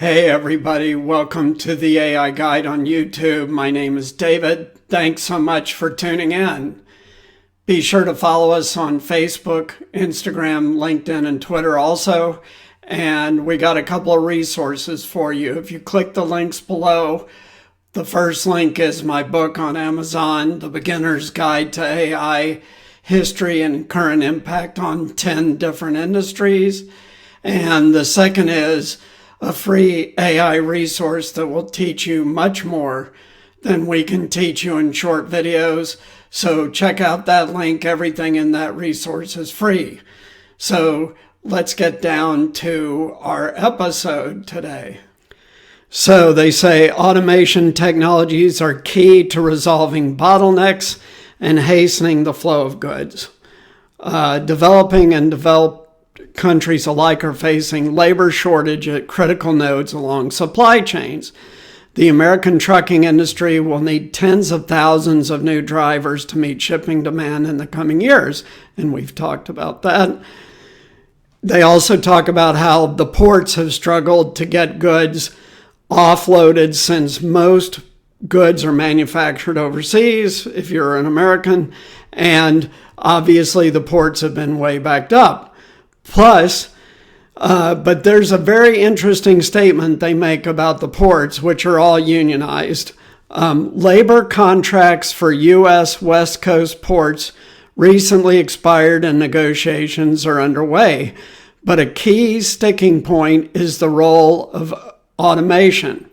Hey everybody, welcome to the AI Guide on YouTube. My name is David. Thanks so much for tuning in. Be sure to follow us on Facebook, Instagram, LinkedIn, and Twitter also. And we got a couple of resources for you. If you click the links below, the first link is my book on Amazon, The Beginner's Guide to AI, History and Current Impact on 10 Different Industries. And the second is a free AI resource that will teach you much more than we can teach you in short videos. So check out that link. Everything in that resource is free. So let's get down to our episode today. So they say automation technologies are key to resolving bottlenecks and hastening the flow of goods. Developing and developed countries alike are facing labor shortage at critical nodes along supply chains. The American trucking industry will need tens of thousands of new drivers to meet shipping demand in the coming years, and we've talked about that. They also talk about how the ports have struggled to get goods offloaded since most goods are manufactured overseas, if you're an American, and obviously the ports have been way backed up. Plus, but there's a very interesting statement they make about the ports, which are all unionized. Labor contracts for U.S. West Coast ports recently expired and negotiations are underway. But a key sticking point is the role of automation.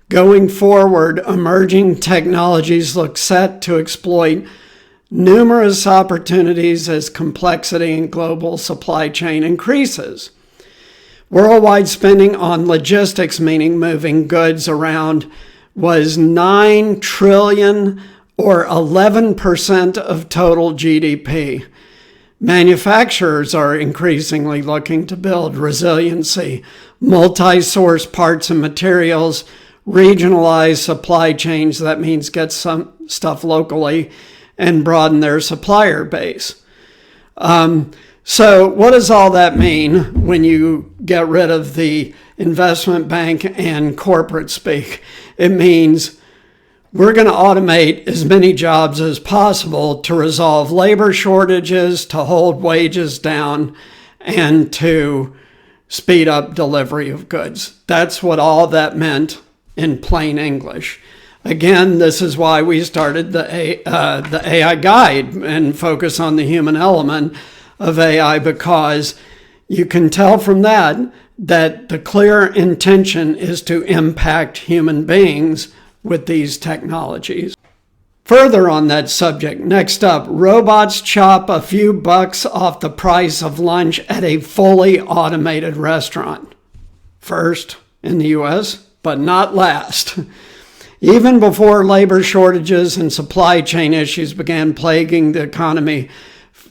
Going forward, emerging technologies look set to exploit numerous opportunities as complexity in global supply chain increases. Worldwide spending on logistics, meaning moving goods around, was $9 trillion or 11% of total GDP. Manufacturers are increasingly looking to build resiliency, multi-source parts and materials, regionalize supply chains, that means get some stuff locally, and broaden their supplier base. So what does all that mean when you get rid of the investment bank and corporate speak? It means we're going to automate as many jobs as possible to resolve labor shortages, to hold wages down, and to speed up delivery of goods. That's what all that meant in plain English. Again, this is why we started the AI Guide and focus on the human element of AI, because you can tell from that the clear intention is to impact human beings with these technologies. Further on that subject, next up, robots chop a few bucks off the price of lunch at a fully automated restaurant. First in the U.S., but not last. Even before labor shortages and supply chain issues began plaguing the economy,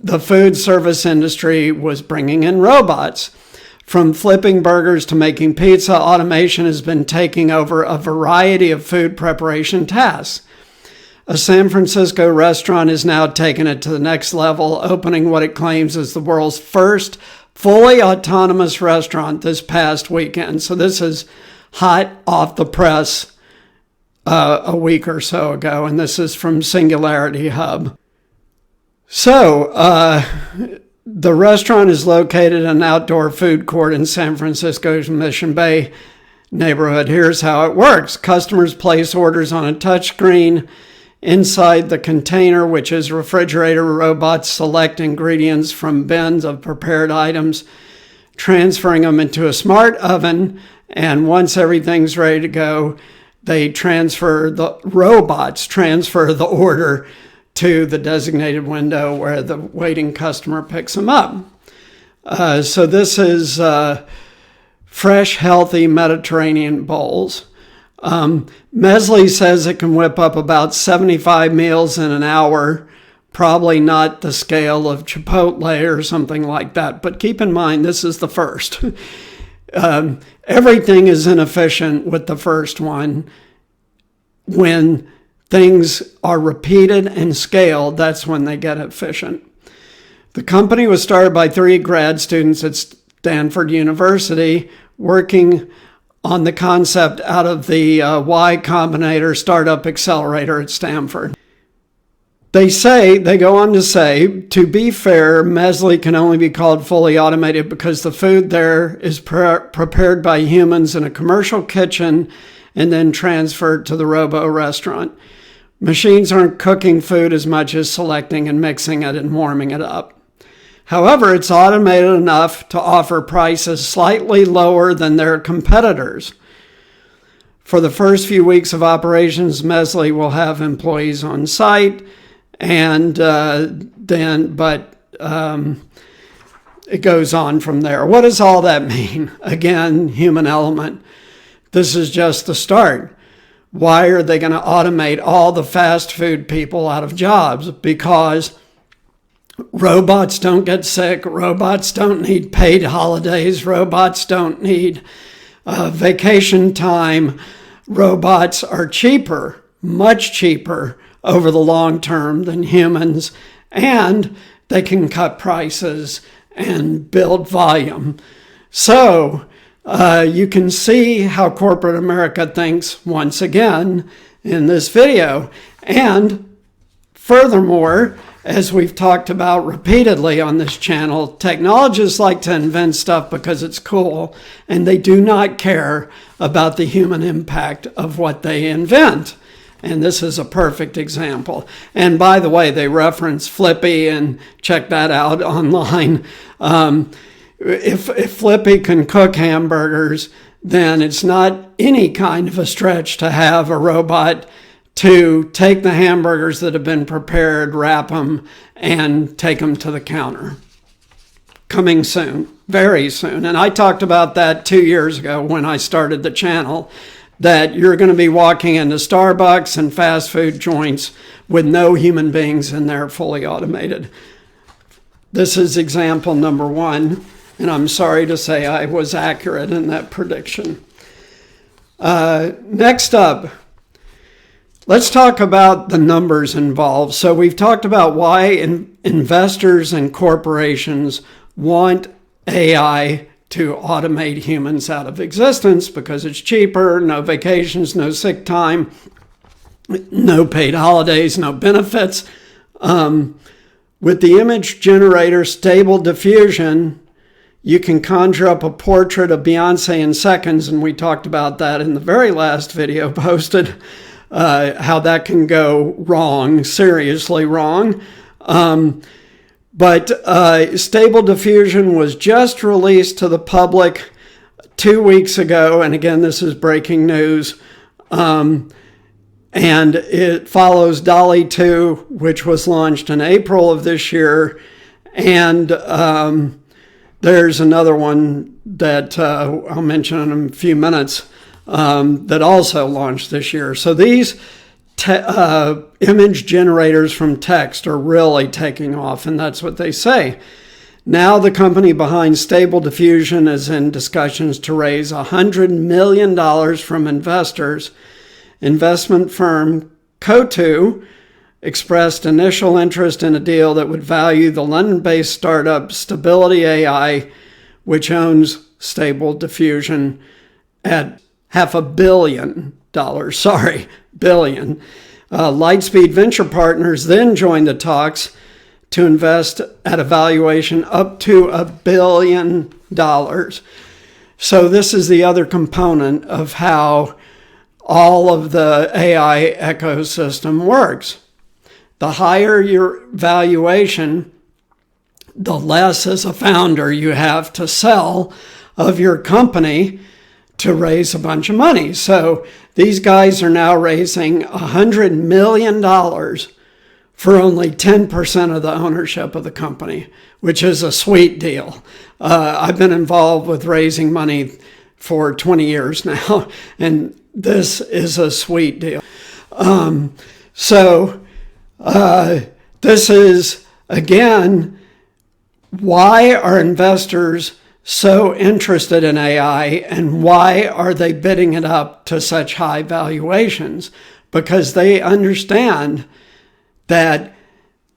the food service industry was bringing in robots. From flipping burgers to making pizza, automation has been taking over a variety of food preparation tasks. A San Francisco restaurant is now taking it to the next level, opening what it claims is the world's first fully autonomous restaurant this past weekend. So this is hot off the press a week or so ago, and this is from Singularity Hub. So, the restaurant is located in an outdoor food court in San Francisco's Mission Bay neighborhood. Here's how it works. Customers place orders on a touchscreen. Inside the container, which is refrigerator, robots select ingredients from bins of prepared items, transferring them into a smart oven, and once everything's ready to go, robots transfer the order to the designated window where the waiting customer picks them up. So this is fresh, healthy Mediterranean bowls. Mesley says it can whip up about 75 meals in an hour, probably not the scale of Chipotle or something like that. But keep in mind, this is the first. Everything is inefficient with the first one. When things are repeated and scaled, that's when they get efficient. The company was started by 3 grad students at Stanford University working on the concept out of the Y Combinator Startup Accelerator at Stanford. They go on to say, to be fair, Nestle can only be called fully automated because the food there is prepared by humans in a commercial kitchen and then transferred to the robo restaurant. Machines aren't cooking food as much as selecting and mixing it and warming it up. However, it's automated enough to offer prices slightly lower than their competitors. For the first few weeks of operations, Nestle will have employees on site, and it goes on from there. What does all that mean? Again, human element. This is just the start. Why are they going to automate all the fast food people out of jobs? Because robots don't get sick. Robots don't need paid holidays. Robots don't need vacation time. Robots are cheaper, much cheaper over the long term than humans, and they can cut prices and build volume. So you can see how corporate America thinks once again in this video. And furthermore, as we've talked about repeatedly on this channel, technologists like to invent stuff because it's cool, and they do not care about the human impact of what they invent. And this is a perfect example. And by the way, they reference Flippy, and check that out online. If Flippy can cook hamburgers, then it's not any kind of a stretch to have a robot to take the hamburgers that have been prepared, wrap them, and take them to the counter. Coming soon, very soon. And I talked about that 2 years ago when I started the channel, that you're going to be walking into Starbucks and fast food joints with no human beings in there, fully automated. This is example number one, and I'm sorry to say I was accurate in that prediction. Next up, let's talk about the numbers involved. So we've talked about why investors and corporations want AI to automate humans out of existence, because it's cheaper, no vacations, no sick time, no paid holidays, no benefits. With the image generator Stable Diffusion, you can conjure up a portrait of Beyonce in seconds, and we talked about that in the very last video posted, how that can go wrong, seriously wrong. But Stable Diffusion was just released to the public 2 weeks ago. And again, this is breaking news. And it follows DALL-E 2, which was launched in April of this year. And there's another one that I'll mention in a few minutes that also launched this year. So these image generators from text are really taking off, and that's what they say. Now the company behind Stable Diffusion is in discussions to raise $100 million from investors. Investment firm Coatue expressed initial interest in a deal that would value the London-based startup Stability AI, which owns Stable Diffusion, at $500 million. Billion. Lightspeed Venture Partners then joined the talks to invest at a valuation up to $1 billion. So this is the other component of how all of the AI ecosystem works. The higher your valuation, the less as a founder you have to sell of your company to raise a bunch of money. So these guys are now raising $100 million for only 10% of the ownership of the company, which is a sweet deal. I've been involved with raising money for 20 years now, and this is a sweet deal. This is, again, why are investors so interested in AI, and why are they bidding it up to such high valuations? Because they understand that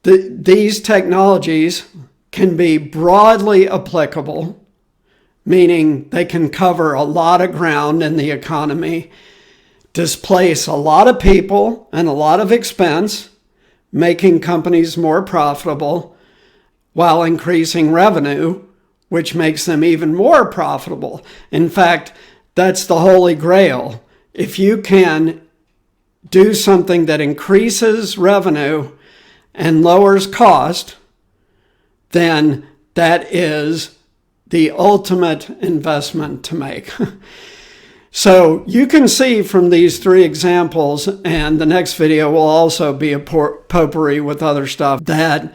these technologies can be broadly applicable. meaning they can cover a lot of ground in the economy, displace a lot of people and a lot of expense, making companies more profitable while increasing revenue, which makes them even more profitable. In fact, that's the holy grail. If you can do something that increases revenue and lowers cost, then that is the ultimate investment to make. So you can see from these three examples, and the next video will also be a potpourri with other stuff, that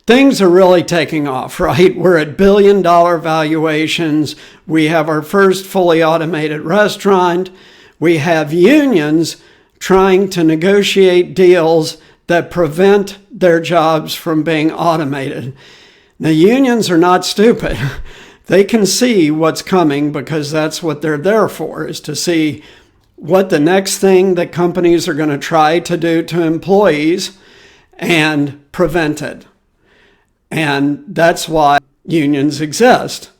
things are really taking off, right? We're at billion-dollar valuations. We have our first fully automated restaurant. We have unions trying to negotiate deals that prevent their jobs from being automated. Now, unions are not stupid. They can see what's coming because that's what they're there for, is to see what the next thing that companies are going to try to do to employees and prevent it. And that's why unions exist.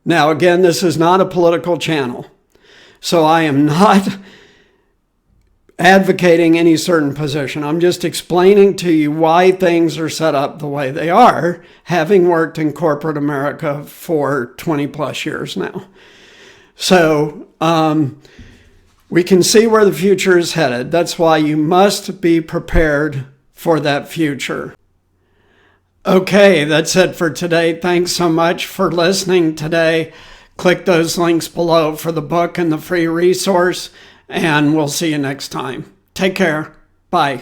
Now, again, this is not a political channel, so I am not advocating any certain position. I'm just explaining to you why things are set up the way they are, having worked in corporate America for 20 plus years now. So we can see where the future is headed. That's why you must be prepared for that future. Okay, that's it for today. Thanks so much for listening today. Click those links below for the book and the free resource, and we'll see you next time. Take care. Bye.